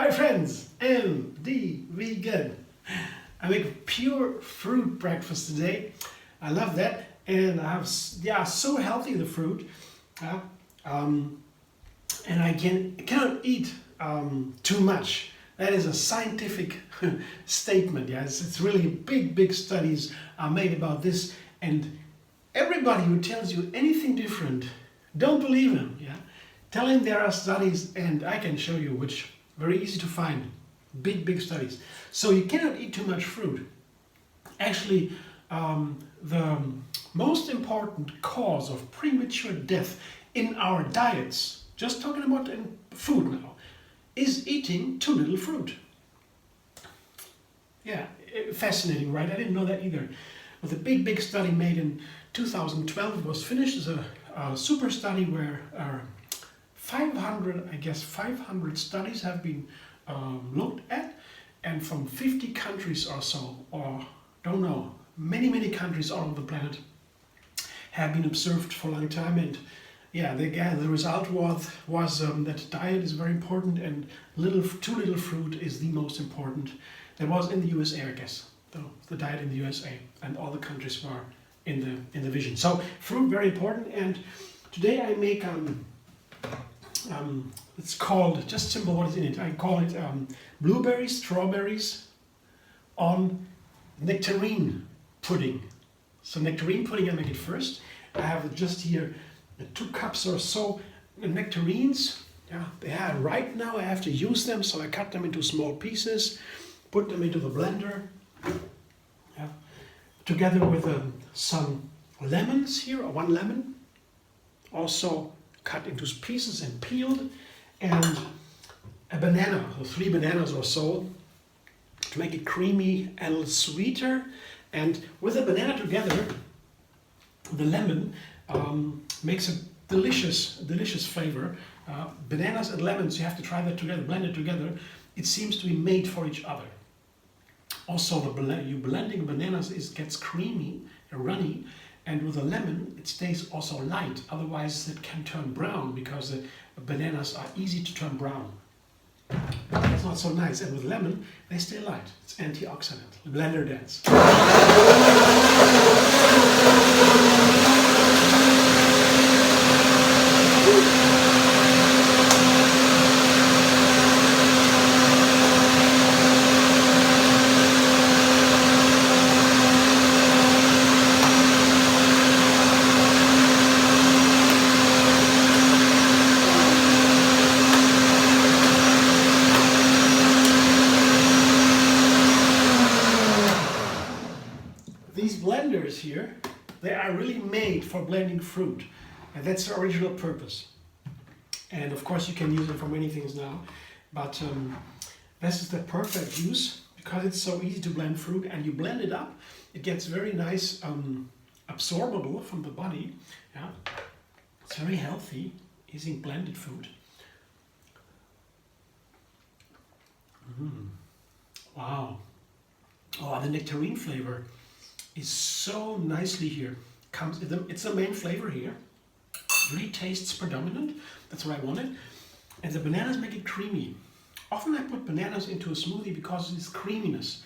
Hi friends, MD Vegan. I make pure fruit breakfast today. I love that, and I have so healthy the fruit, and I cannot eat too much. That is a scientific statement. Yes, it's really big studies are made about this, and everybody who tells you anything different, don't believe him. Yeah, tell him there are studies, and I can show you which. Very easy to find, big studies. So you cannot eat too much fruit. Actually, the most important cause of premature death in our diets, just talking about in food now, is eating too little fruit. Yeah, fascinating, right? I didn't know that either. With a big study made in 2012, it was finished as a super study where 500 studies have been looked at, and from 50 countries or so, or don't know, many countries all over the planet have been observed for a long time. And yeah, the result was that diet is very important, and too little fruit is the most important. That was in the USA, I guess, the diet in the USA, and all the countries were in the vision. So fruit very important, and today I make it's called, just simple what is in it, I call it blueberries, strawberries on nectarine pudding. So nectarine pudding, I make it first. I have just here 2 cups or so nectarines. Yeah, right now I have to use them, so I cut them into small pieces, put them into the blender. Yeah. Together with some lemons here, 1 lemon, also cut into pieces and peeled, and a banana, so 3 bananas or so, to make it creamy and a little sweeter. And with the banana together, the lemon makes a delicious flavor. Bananas and lemons, you have to try that together, blend it together. It seems to be made for each other. Also, you blending bananas gets creamy and runny, and with a lemon it stays also light. Otherwise it can turn brown, because the bananas are easy to turn brown. That's not so nice. And with lemon they stay light. It's antioxidant. Blender dance. These blenders here, they are really made for blending fruit, and that's the original purpose. And of course you can use it for many things now, but this is the perfect use, because it's so easy to blend fruit, and you blend it up, it gets very nice, absorbable from the body. Yeah, it's very healthy using blended food. Wow. Oh, the nectarine flavor is so nicely here. It's the main flavor here. Really tastes predominant. That's what I wanted. And the bananas make it creamy. Often I put bananas into a smoothie because of this creaminess.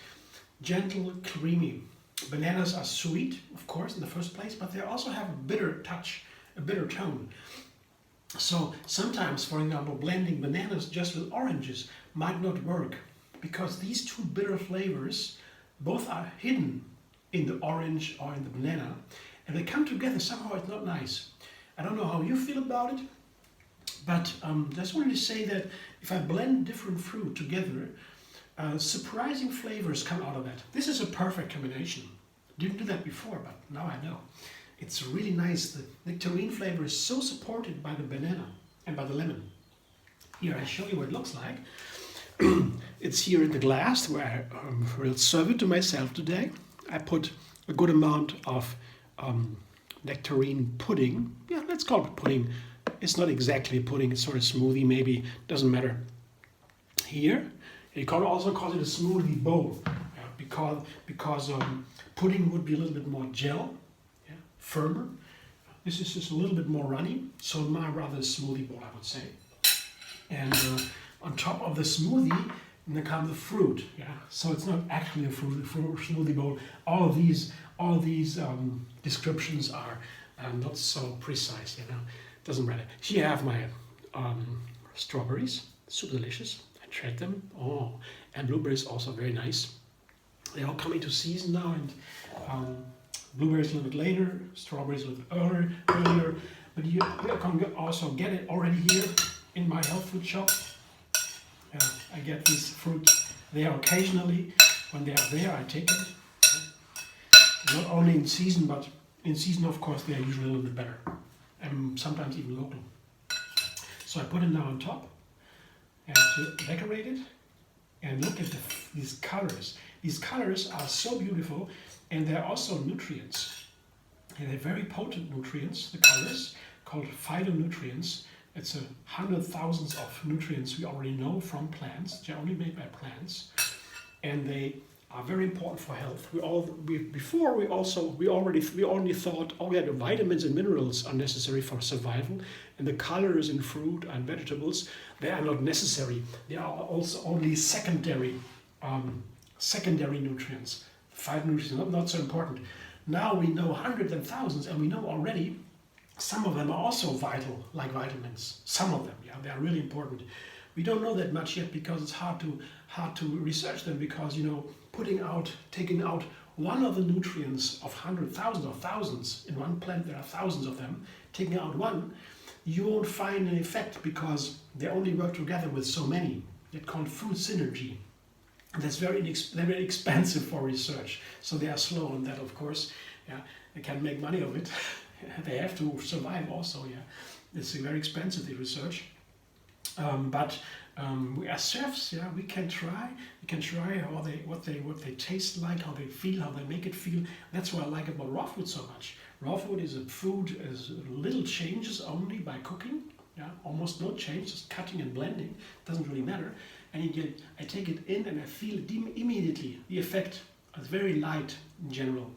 Gentle, creamy. Bananas are sweet, of course, in the first place, but they also have a bitter touch, a bitter tone. So sometimes, for example, blending bananas just with oranges might not work, because these 2 bitter flavors both are hidden in the orange or in the banana, and they come together somehow. It's not nice. I don't know how you feel about it, but just wanted to say that if I blend different fruit together, surprising flavors come out of that. This is a perfect combination. Didn't do that before, but now I know. It's really nice. The nectarine flavor is so supported by the banana and by the lemon. Here, I show you what it looks like. It's here in the glass where I will serve it to myself today. I put a good amount of nectarine pudding. Yeah, let's call it pudding. It's not exactly pudding, it's sort of smoothie maybe, doesn't matter. Here, you can also call it a smoothie bowl, because pudding would be a little bit more gel, yeah, firmer. This is just a little bit more runny, so my rather smoothie bowl, I would say. And on top of the smoothie, and then comes the fruit. Yeah, so it's not actually a fruit smoothie bowl. All these descriptions are not so precise. You know, doesn't matter. Here I have my strawberries, super delicious. I tried them. Oh, and blueberries also very nice. They all come into season now, and blueberries a little bit later, strawberries a little bit earlier. But you can also get it already here in my health food shop. I get this fruit there occasionally. When they are there, I take it. Not only in season, but in season, of course, they are usually a little bit better, and sometimes even local. So I put it now on top and to decorate it. And look at these colors. These colors are so beautiful, and they're also nutrients. And they're very potent nutrients, the colors, called phytonutrients. It's 100,000 of nutrients we already know from plants. They're only made by plants. And they are very important for health. We only thought, oh yeah, the vitamins and minerals are necessary for survival, and the colors in fruit and vegetables, they are not necessary. They are also only secondary nutrients. Phytonutrients, not so important. Now we know hundreds and thousands, and we know already some of them are also vital, like vitamins. Some of them, yeah, they are really important. We don't know that much yet because it's hard to research them, because, you know, taking out one of the nutrients of hundreds, thousands or thousands in one plant, there are thousands of them, taking out one, you won't find an effect because they only work together with so many. It's called food synergy. And that's very expensive for research. So they are slow on that, of course. Yeah, they can make money of it. They have to survive also. Yeah, it's very expensive, the research. But we as chefs, yeah, we can try. We can try what they taste like, how they feel, how they make it feel. That's what I like about raw food so much. Raw food is a food is little changes only by cooking. Yeah, almost no change, just cutting and blending. Doesn't really matter. And I take it in and I feel it immediately. The effect is very light in general.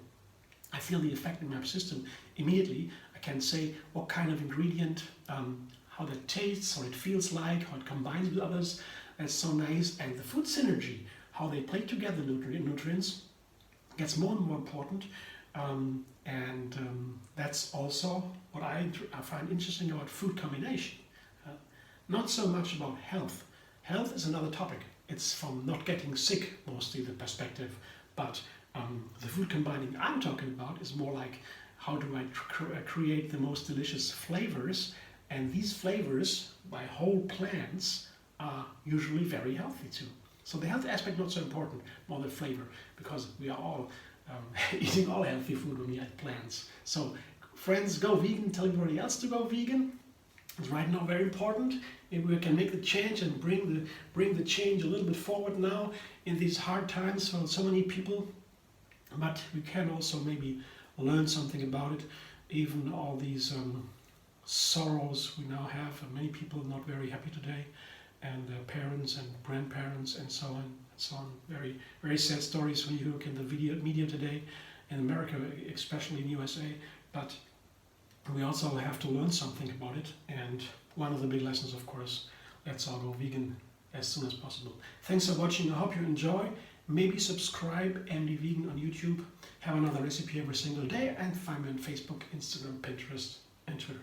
I feel the effect in my system immediately. I can say what kind of ingredient, how that tastes, how it feels like, how it combines with others. That's so nice. And the food synergy, how they play together, nutrients, gets more and more important. That's also what I find interesting about food combination. Not so much about health. Health is another topic. It's from not getting sick, mostly the perspective. But the food combining I'm talking about is more like, how do I create the most delicious flavors? And these flavors by whole plants are usually very healthy too. So the health aspect not so important, more the flavor, because we are all eating all healthy food when we eat plants. So friends, go vegan. Tell everybody else to go vegan. It's right now very important. If we can make the change and bring the change a little bit forward now in these hard times for so many people. But we can also maybe learn something about it. Even all these sorrows we now have. Many people not very happy today, and parents and grandparents and so on and so on. Very, very sad stories when you look in the media today, in America, especially in USA. But we also have to learn something about it. And one of the big lessons, of course, let's all go vegan as soon as possible. Thanks for watching. I hope you enjoy. Maybe subscribe and be vegan on YouTube. Have another recipe every single day, and find me on Facebook, Instagram, Pinterest, and Twitter.